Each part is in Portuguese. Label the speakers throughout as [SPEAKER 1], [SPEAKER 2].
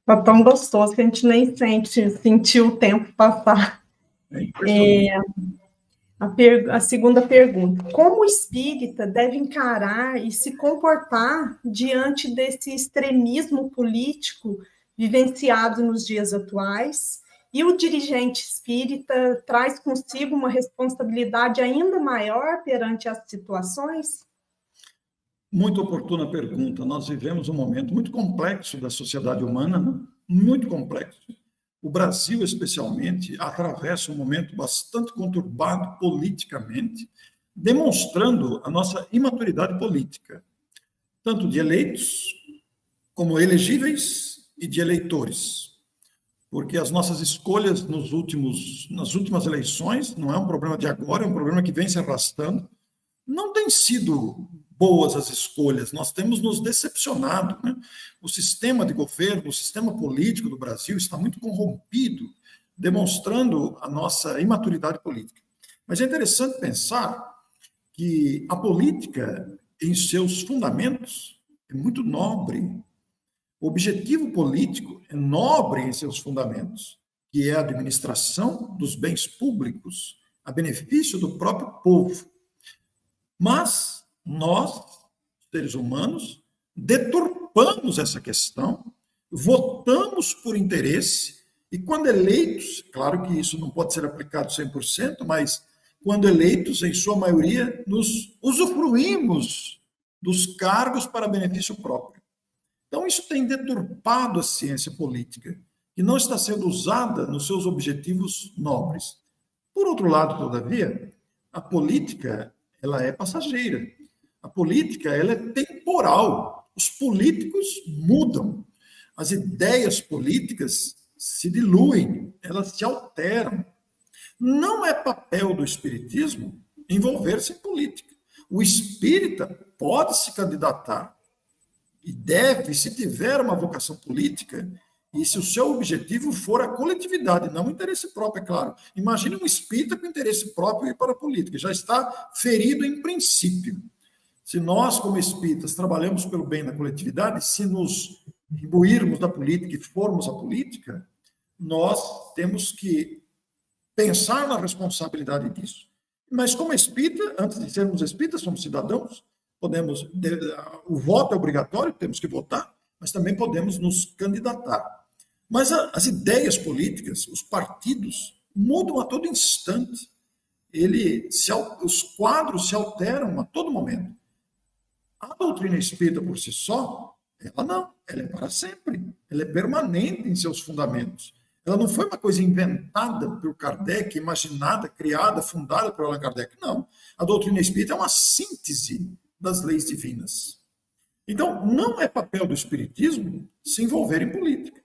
[SPEAKER 1] Tá tão gostoso que a gente nem sentiu o tempo passar.
[SPEAKER 2] É impressionante.
[SPEAKER 1] A segunda pergunta: como o espírita deve encarar e se comportar diante desse extremismo político vivenciado nos dias atuais? E o dirigente espírita traz consigo uma responsabilidade ainda maior perante as situações?
[SPEAKER 2] Muito oportuna pergunta. Nós vivemos um momento muito complexo da sociedade humana, né? Muito complexo. O Brasil, especialmente, atravessa um momento bastante conturbado politicamente, demonstrando a nossa imaturidade política, tanto de eleitos como elegíveis e de eleitores. Porque as nossas escolhas nas últimas eleições, não é um problema de agora, é um problema que vem se arrastando, não têm sido boas as escolhas, nós temos nos decepcionado, né? O sistema de governo, o sistema político do Brasil está muito corrompido, demonstrando a nossa imaturidade política. Mas é interessante pensar que a política, em seus fundamentos, é muito nobre. O objetivo político é nobre em seus fundamentos, que é a administração dos bens públicos, a benefício do próprio povo. Mas nós, seres humanos, deturpamos essa questão, votamos por interesse, e quando eleitos, claro que isso não pode ser aplicado 100%, mas quando eleitos, em sua maioria, nos usufruímos dos cargos para benefício próprio. Então, isso tem deturpado a ciência política, que não está sendo usada nos seus objetivos nobres. Por outro lado, todavia, a política ela é passageira. A política ela é temporal. Os políticos mudam. As ideias políticas se diluem, elas se alteram. Não é papel do espiritismo envolver-se em política. O espírita pode se candidatar e deve, se tiver uma vocação política, e se o seu objetivo for a coletividade, não o interesse próprio, é claro. Imagine um espírita com interesse próprio ir para a política, já está ferido em princípio. Se nós, como espíritas, trabalhamos pelo bem da coletividade, se nos imbuirmos da política e formos a política, nós temos que pensar na responsabilidade disso. Mas como espírita, antes de sermos espíritas, somos cidadãos, o voto é obrigatório, temos que votar, mas também podemos nos candidatar. Mas as ideias políticas, os partidos, mudam a todo instante. Os quadros se alteram a todo momento. A doutrina espírita por si só, ela é para sempre, ela é permanente em seus fundamentos. Ela não foi uma coisa inventada por Kardec, imaginada, criada, fundada por Allan Kardec, não. A doutrina espírita é uma síntese das leis divinas. Então, não é papel do espiritismo se envolver em política.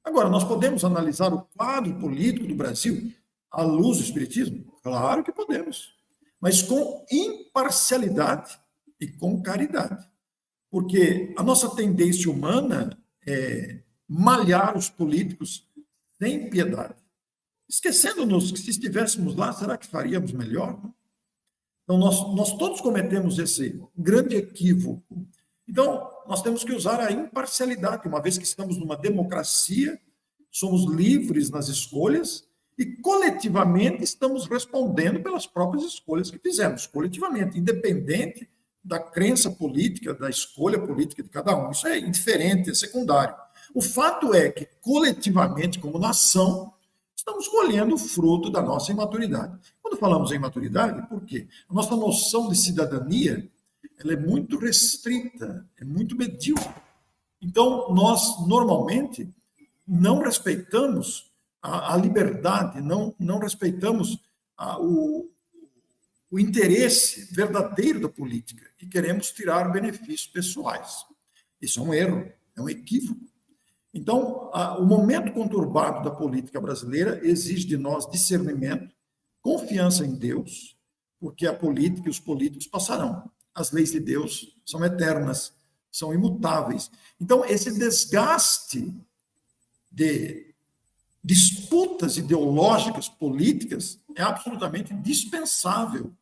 [SPEAKER 2] Agora, nós podemos analisar o quadro político do Brasil à luz do espiritismo? Claro que podemos, mas com imparcialidade e com caridade. Porque a nossa tendência humana é malhar os políticos sem piedade. Esquecendo-nos que se estivéssemos lá, será que faríamos melhor? Então, nós todos cometemos esse grande equívoco. Então, nós temos que usar a imparcialidade, uma vez que estamos numa democracia, somos livres nas escolhas e coletivamente estamos respondendo pelas próprias escolhas que fizemos, coletivamente, independente da crença política, da escolha política de cada um. Isso é indiferente, é secundário. O fato é que, coletivamente, como nação, estamos colhendo o fruto da nossa imaturidade. Quando falamos em imaturidade, por quê? A nossa noção de cidadania ela é muito restrita, é muito medíocre. Então, nós, normalmente, não respeitamos a liberdade, não respeitamos o interesse verdadeiro da política e queremos tirar benefícios pessoais. Isso é um erro, é um equívoco. Então, o momento conturbado da política brasileira exige de nós discernimento, confiança em Deus, porque a política e os políticos passarão. As leis de Deus são eternas, são imutáveis. Então, esse desgaste de disputas ideológicas, políticas, é absolutamente dispensável,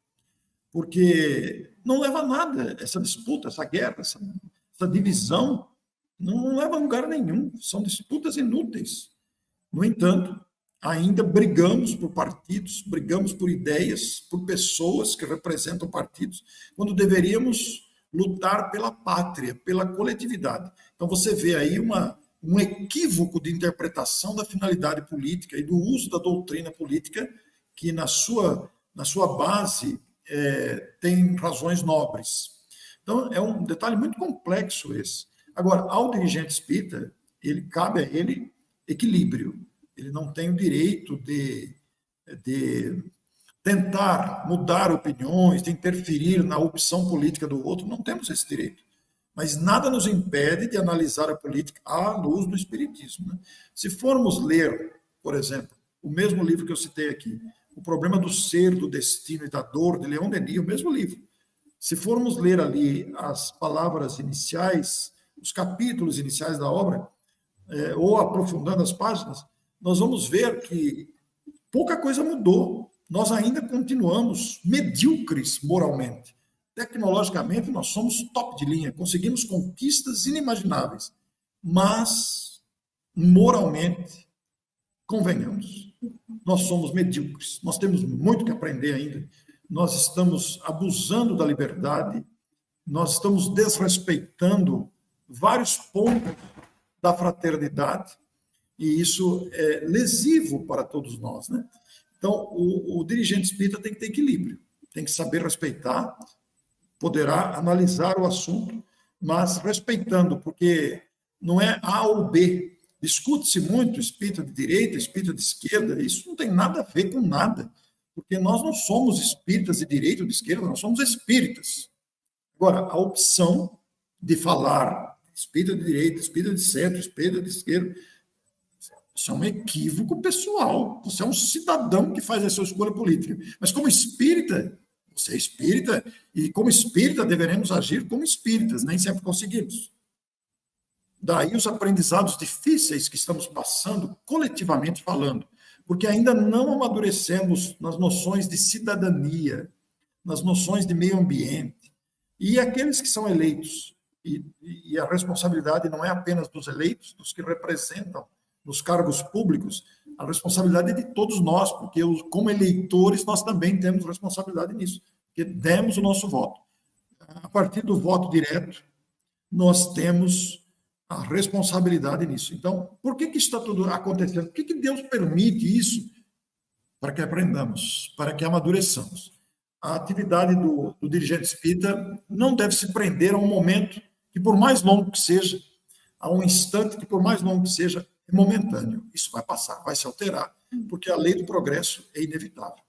[SPEAKER 2] porque não leva a nada essa disputa, essa guerra, essa divisão. Não leva a lugar nenhum, são disputas inúteis. No entanto, ainda brigamos por partidos, brigamos por ideias, por pessoas que representam partidos, quando deveríamos lutar pela pátria, pela coletividade. Então, você vê aí um equívoco de interpretação da finalidade política e do uso da doutrina política, que na sua base tem razões nobres. Então, é um detalhe muito complexo esse. Agora, ao dirigente espírita, cabe a ele equilíbrio. Ele não tem o direito de tentar mudar opiniões, de interferir na opção política do outro. Não temos esse direito. Mas nada nos impede de analisar a política à luz do espiritismo, né? Se formos ler, por exemplo, o mesmo livro que eu citei aqui, O Problema do Ser, do Destino e da Dor, de Leon Denis, o mesmo livro. Se formos ler ali as palavras iniciais, os capítulos iniciais da obra, ou aprofundando as páginas, nós vamos ver que pouca coisa mudou. Nós ainda continuamos medíocres moralmente. Tecnologicamente, nós somos top de linha, conseguimos conquistas inimagináveis. Mas, moralmente, convenhamos, nós somos medíocres. Nós temos muito que aprender ainda. Nós estamos abusando da liberdade, nós estamos desrespeitando vários pontos da fraternidade, e isso é lesivo para todos nós, né? Então, o dirigente espírita tem que ter equilíbrio, tem que saber respeitar, poderá analisar o assunto, mas respeitando, porque não é A ou B. Discute-se muito espírita de direita, espírita de esquerda, isso não tem nada a ver com nada, porque nós não somos espíritas de direita ou de esquerda, nós somos espíritas. Agora, a opção de falar espírita de direita, espírita de centro, espírita de esquerda, isso é um equívoco pessoal. Você é um cidadão que faz a sua escolha política. Mas como espírita, você é espírita, e como espírita deveremos agir como espíritas, nem sempre conseguimos. Daí os aprendizados difíceis que estamos passando, coletivamente falando, porque ainda não amadurecemos nas noções de cidadania, nas noções de meio ambiente. E aqueles que são eleitos, e a responsabilidade não é apenas dos eleitos, dos que representam nos cargos públicos, a responsabilidade é de todos nós, porque como eleitores nós também temos responsabilidade nisso, porque demos o nosso voto. A partir do voto direto, nós temos a responsabilidade nisso. Então, por que está tudo acontecendo? Por que Deus permite isso? Para que aprendamos, para que amadureçamos. A atividade do dirigente espírita não deve se prender a um momento que, por mais longo que seja, a um instante que, por mais longo que seja, é momentâneo. Isso vai passar, vai se alterar, porque a lei do progresso é inevitável.